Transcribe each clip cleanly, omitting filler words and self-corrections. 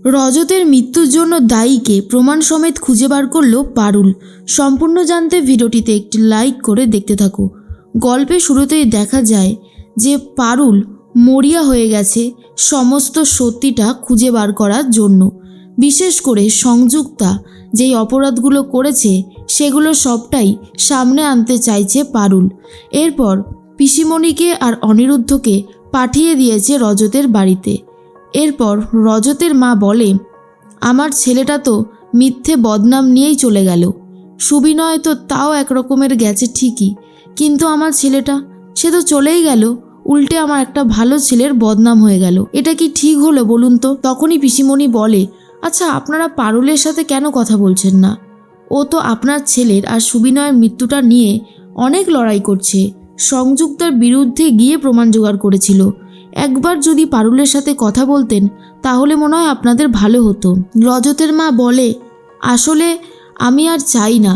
রজতের মৃত্যুর জন্য দায়ীকে প্রমাণ সমেত খুঁজে বার করল পারুল। সম্পূর্ণ জানতে ভিডিওটিতে একটি লাইক করে দেখতে থাকো। গল্পের শুরুতেই দেখা যায় যে পারুল মরিয়া হয়ে গেছে সমস্ত সত্যিটা খুঁজে বার করার জন্য। বিশেষ করে সংযুক্তা যেই অপরাধগুলো করেছে সেগুলো সবটাই সামনে আনতে চাইছে পারুল। এরপর পিসিমণিকে আর অনিরুদ্ধকে পাঠিয়ে দিয়েছে রজতের বাড়িতে। এরপর রজতের মা বলে, আমার ছেলেটা তো মিথ্যে বদনাম নিয়েই চলে গেল। সুবিনয় তো তাও একরকমের গেছে ঠিকই, কিন্তু আমার ছেলেটা সে তো চলেই গেল, উল্টে আমার একটা ভালো ছেলের বদনাম হয়ে গেল। এটা কি ঠিক হলো বলুন তো? তখনই পিসিমণি বলে, আচ্ছা আপনারা পারুলের সাথে কেন কথা বলছেন না? ও তো আপনার ছেলের আর সুবিনয়ের মৃত্যুটা নিয়ে অনেক লড়াই করছে, সংযুক্তার বিরুদ্ধে গিয়ে প্রমাণ জোগাড় করেছিল। একবার যদি পারুলের সাথে কথা বলতেন তাহলে মনে হয় আপনাদের ভালো হতো। রজতের মা বলে, আসলে আমি আর চাই না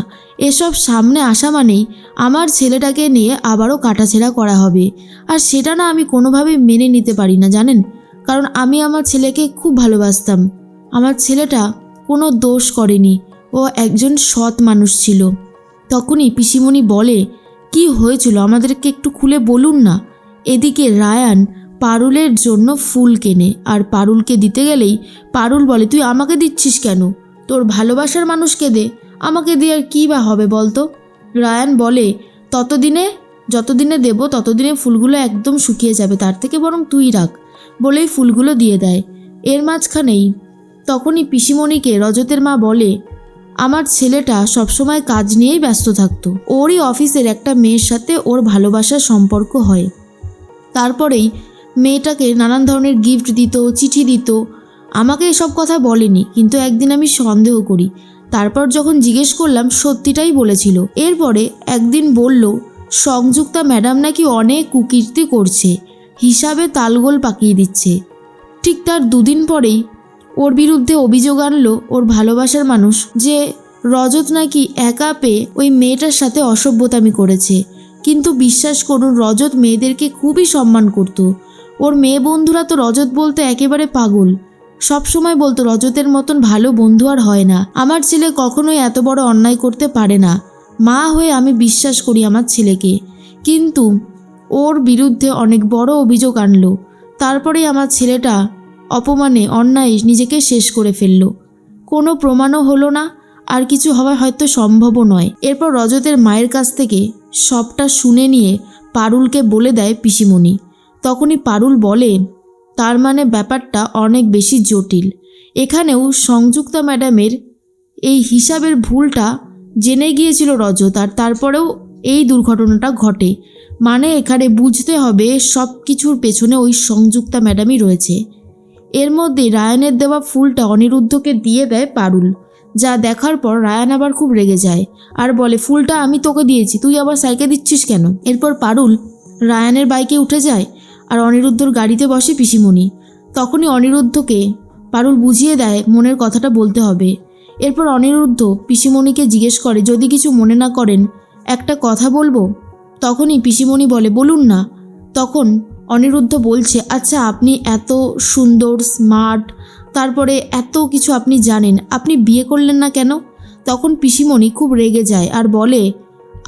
এসব সামনে আসা মানেই আমার ছেলেটাকে নিয়ে আবারও কাটাছেঁড়া করা হবে, আর সেটা না আমি কোনোভাবেই মেনে নিতে পারি না জানেন। কারণ আমি আমার ছেলেকে খুব ভালোবাসতাম। আমার ছেলেটা কোনো দোষ করেনি, ও একজন সৎ মানুষ ছিল। তখনই পিসিমণি বলে, কি হয়েছিল আমাদেরকে একটু খুলে বলুন না। এদিকে রায়ান পারুলের জন্য ফুল কেনে, আর পারুলকে দিতে গেলেই পারুল বলে, তুই আমাকে দিচ্ছিস কেন? তোর ভালোবাসার মানুষকে দে, আমাকে দিয়ে আর কী বা হবে বলতো? রায়ান বলে, যতদিনে দেব ততদিনে ফুলগুলো একদম শুকিয়ে যাবে, তার থেকে বরং তুই রাখ, বলেই ফুলগুলো দিয়ে দেয়। এর মাঝখানেই তখনই পিসিমণিকে রজতের মা বলে, আমার ছেলেটা সবসময় কাজ নিয়েই ব্যস্ত থাকতো, ওরই অফিসের একটা মেয়ের সাথে ওর ভালোবাসার সম্পর্ক হয়। তারপরেই মেয়েটাকে নানান ধরনের গিফট দিত, চিঠি দিত। আমাকে এসব কথা বলেনি, কিন্তু একদিন আমি সন্দেহ করি। তারপর যখন জিজ্ঞেস করলাম সত্যিটাই বলেছিল। এরপরে একদিন বলল, সংযুক্তা ম্যাডাম নাকি অনেক কুকীর্তি করছে, হিসাবে তালগোল পাকিয়ে দিচ্ছে। ঠিক তার দুদিন পরেই ওর বিরুদ্ধে অভিযোগ আনলো ওর ভালোবাসার মানুষ যে রজত নাকি একা পেয়ে ওই মেয়েটার সাথে অসভ্যতামি করেছে। কিন্তু বিশ্বাস করুন, রজত মেয়েদেরকে খুবই সম্মান করত। ওর মেয়ে বন্ধুরা তো রজত বলতে একেবারে পাগল, সবসময় বলতো রজতের মতন ভালো বন্ধু আর হয় না, আমার ছেলে কখনোই এত বড় অন্যায় করতে পারে না। মা হয়ে আমি বিশ্বাস করি আমার ছেলেকে, কিন্তু ওর বিরুদ্ধে অনেক বড় অভিযোগ আনলো। তারপরেই আমার ছেলেটা অপমানে অন্যায় নিজেকে শেষ করে ফেলল। কোনো প্রমাণও হলো না, আর কিছু হওয়া হয়তো সম্ভবও নয়। এরপর রজতের মায়ের কাছ থেকে সবটা শুনে নিয়ে পারুলকে বলে দেয় পিসিমণি। তখনই পারুল বলে, তার মানে ব্যাপারটা অনেক বেশি জটিল। এখানেও সংযুক্তা ম্যাডামের এই হিসাবের ভুলটা জেনে গিয়েছিল রজত, আর তারপরেও এই দুর্ঘটনাটা ঘটে। মানে এখানে বুঝতে হবে সব কিছুর পেছনে ওই সংযুক্তা ম্যাডামই রয়েছে। এর মধ্যে রায়ানের দেওয়া ফুলটা অনিরুদ্ধকে দিয়ে দেয় পারুল, যা দেখার পর রায়ান আবার খুব রেগে যায় আর বলে, ফুলটা আমি তোকে দিয়েছি, তুই আবার সাইকে দিচ্ছিস কেন? এরপর পারুল রায়ানের বাইকে উঠে যায় আর অনিরুদ্ধর গাড়িতে বসে পিসিমণি। তখনই অনিরুদ্ধকে পারুল বুঝিয়ে দেয় মনের কথাটা বলতে হবে। এরপর অনিরুদ্ধ পিসিমণিকে জিজ্ঞেস করে, যদি কিছু মনে না করেন একটা কথা বলবো। তখনই পিসিমণি বলে, বলুন না। তখন অনিরুদ্ধ বলছে, আচ্ছা আপনি এত সুন্দর, স্মার্ট, তারপরে এত কিছু আপনি জানেন, আপনি বিয়ে করলেন না কেন? তখন পিসিমণি খুব রেগে যায় আর বলে,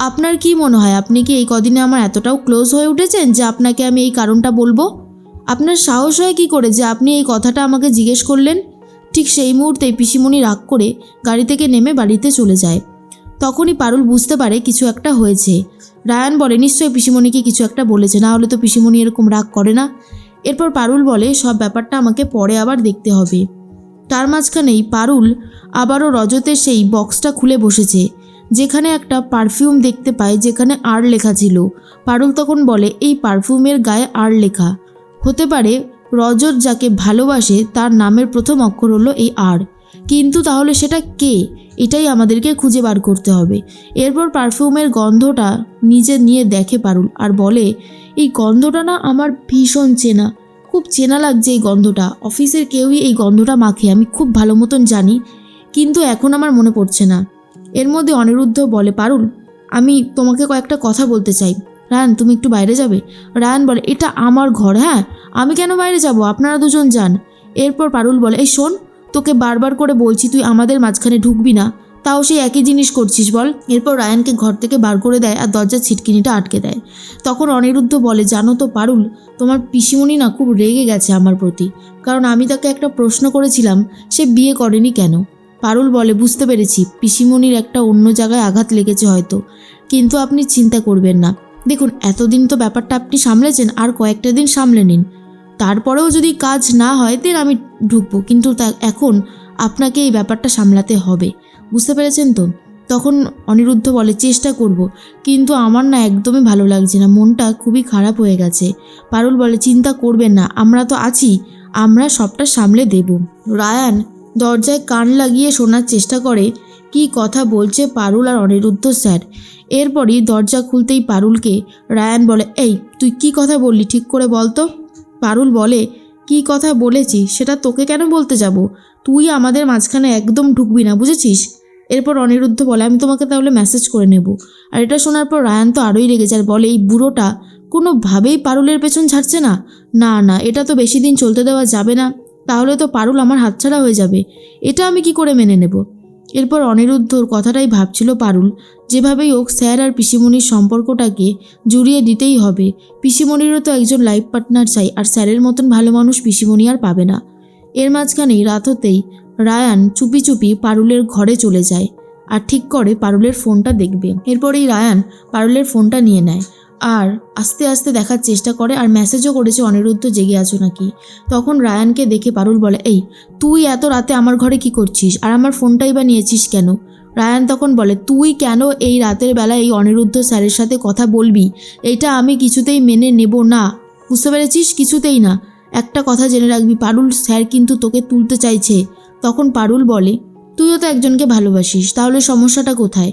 আপনার কি মনে হয় আপনি কি এই কদিনে আমার এতটাও ক্লোজ হয়ে উঠেছেন যে আপনাকে আমি এই কারণটা বলবো? আপনার সাহস হয় কি করে যে আপনি এই কথাটা আমাকে জিজ্ঞেস করলেন? ঠিক সেই মুহূর্তেই পিসিমণি রাগ করে গাড়ি থেকে নেমে বাড়িতে চলে যায়। তখনই পারুল বুঝতে পারে কিছু একটা হয়েছে। রায়ান বলে, নিশ্চয়ই পিসিমণিকে কিছু একটা বলেছে, না হলে তো পিসিমণি এরকম রাগ করে না। এরপর পারুল বলে, সব ব্যাপারটা আমাকে পরে আবার দেখতে হবে। তার মাঝখানেই পারুল আবারও রজতের সেই বক্সটা খুলে বসেছে, যেখানে একটা পারফিউম দেখতে পায় যেখানে আর লেখা ছিল। পারুল তখন বলে, এই পারফিউমের গায়ে আর লেখা হতে পারে রজত যাকে ভালোবাসে তার নামের প্রথম অক্ষর হলো এই আর, কিন্তু তাহলে সেটা কে? এটাই আমাদেরকে খুঁজে বার করতে হবে। এরপর পারফিউমের গন্ধটা নিজে নিয়ে দেখে পারুল আর বলে, এই গন্ধটা না আমার ভীষণ চেনা, খুব চেনা লাগছে এই গন্ধটা, অফিসের কেউই এই গন্ধটা মাখে, আমি খুব ভালো মতন জানি, কিন্তু এখন আমার মনে পড়ছে না। এর মধ্যে অনিরুদ্ধ বলে, পারুল আমি তোমাকে কয়েকটা কথা বলতে চাই, রায়ান তুমি একটু বাইরে যাবে? রায়ান বলে, এটা আমার ঘর, হ্যাঁ আমি কেন বাইরে যাব, আপনারা দুজন যান। এরপর পারুল বলে, এই শোন, তোকে বারবার করে বলছি তুই আমাদের মাঝখানে ঢুকবি না, তাও সেই একই জিনিস করছিস বল। এরপর রায়ানকে ঘর থেকে বার করে দেয় আর দরজার ছিটকিনিটা আটকে দেয়। তখন অনিরুদ্ধ বলে, জানো তো পারুল, তোমার পিসিমণি না খুব রেগে গেছে আমার প্রতি, কারণ আমি তাকে একটা প্রশ্ন করেছিলাম সে বিয়ে করেনি কেন। পারুল বলে, বুঝতে পেরেছি, পিসিমণির একটা অন্য জায়গায় আঘাত লেগেছে হয়তো, কিন্তু আপনি চিন্তা করবেন না। দেখুন, এতদিন তো ব্যাপারটা আপনি সামলেছেন, আর কয়েকটা দিন সামলে নিন, তারপরেও যদি কাজ না হয় দেন আমি ঢুকবো, কিন্তু এখন আপনাকে এই ব্যাপারটা সামলাতে হবে, বুঝতে পেরেছেন তো। তখন অনিরুদ্ধ বলে, চেষ্টা করব, কিন্তু আমার না একদমই ভালো লাগছে না, মনটা খুবই খারাপ হয়ে গেছে। পারুল বলে, চিন্তা করবেন না, আমরা তো আছি, আমরা সবটা সামলে দেব। রায়ান দরজায় কান লাগিয়ে শোনার চেষ্টা করে কি কথা বলছে পারুল আর অনিরুদ্ধ স্যার। এরপরই দরজা খুলতেই পারুলকে রায়ান বলে, এই তুই কি কথা বললি ঠিক করে বল তো। পারুল বলে, কি কথা বলেছি সেটা তোকে কেন বলতে যাব, তুই আমাদের মাঝখানে একদম ঢুকবি না, বুঝেছিস। এরপর অনিরুদ্ধ বলে, আমি তোমাকে তাহলে মেসেজ করে নেব। আর এটা শোনার পর রায়ান তো আরোই রেগে যায়, বলে, এই বুড়োটা কোনোভাবেই পারুলের পেছন ছাড়ছে না, না না, এটা তো বেশি দিন চলতে দেওয়া যাবে না, তাহলে তো পারুল আমার হাতছাড়া হয়ে যাবে, এটা আমি কি করে মেনে নেব। এরপর অনিরুদ্ধর কথাটাই ভাবছিল পারুল, যেভাবেই হোক স্যার আর পিসিমণির সম্পর্কটাকে জুড়িয়ে দিতেই হবে। পিসিমণিরও তো একজন লাইফ পার্টনার চাই, আর স্যারের মতন ভালো মানুষ পিসিমণি আর পাবে না। এর মাঝখানেই রাত হতেই রায়ান চুপি চুপি পারুলের ঘরে চলে যায় আর ঠিক করে পারুলের ফোনটা দেখবে। এরপরেই রায়ান পারুলের ফোনটা নিয়ে নেয় আর আস্তে আস্তে দেখার চেষ্টা করে, আর মেসেজও করেছে অনিরুদ্ধ জেগে আছো নাকি। তখন রায়ানকে দেখে পারুল বলে, এই তুই এত রাতে আমার ঘরে কি করছিস, আর আমার ফোনটাই বা নিয়েছিস কেন। রায়ান তখন বলে, তুই কেন এই রাতের বেলায় এই অনিরুদ্ধ স্যারের সাথে কথা বলবি, এটা আমি কিছুতেই মেনে নেব না, বুঝতে পেরেছিস, কিছুতেই না। একটা কথা জেনে রাখবি পারুল, স্যার কিন্তু তোকে তুলতে চাইছে। তখন পারুল বলে, তুইও তো একজনকে ভালোবাসিস, তাহলে সমস্যাটা কোথায়।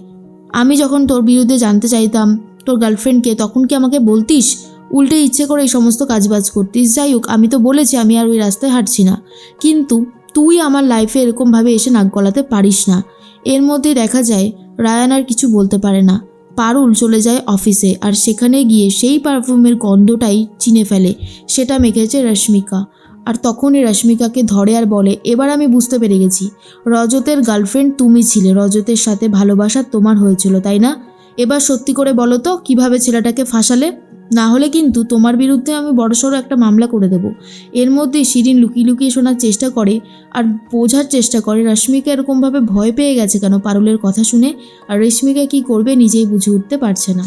আমি যখন তোর বিরুদ্ধে জানতে চাইতাম তোর গার্লফ্রেন্ডকে, তখন কি আমাকে বলতিস, উল্টে ইচ্ছে করে এই সমস্ত কাজবাজ করতিস। যাই হোক, আমি তো বলেছি আমি আর ওই রাস্তায় হাঁটছি না, কিন্তু তুই আমার লাইফে এরকমভাবে এসে নাক গলাতে পারিস না। এর মধ্যে দেখা যায় রায়ান আর কিছু বলতে পারে না। পারুল চলে যায় অফিসে, আর সেখানে গিয়ে সেই পারফিউমের গন্ধটাই চিনে ফেলে, সেটা মেখেছে রশ্মিকা। আর তখনই রশ্মিকাকে ধরে আর বলে, এবার আমি বুঝতে পেরে গেছি, রজতের গার্লফ্রেন্ড তুমি ছিলে, রজতের সাথে ভালোবাসা তোমার হয়েছিল, তাই না। এবার সত্যি করে বলো তো কিভাবে ছেলেটাকে ফাঁসালে, না হলে কিন্তু তোমার বিরুদ্ধে আমি বড়সড় একটা মামলা করে দেব। এর মধ্যে শিরিন লুকিয়ে লুকিয়ে শোনার চেষ্টা করে আর বোঝার চেষ্টা করে রশ্মিকা এরকমভাবে ভয় পেয়ে গেছে কেন পারুলের কথা শুনে, আর রশ্মিকা কি করবে নিজেই বুঝে উঠতে পারছে না।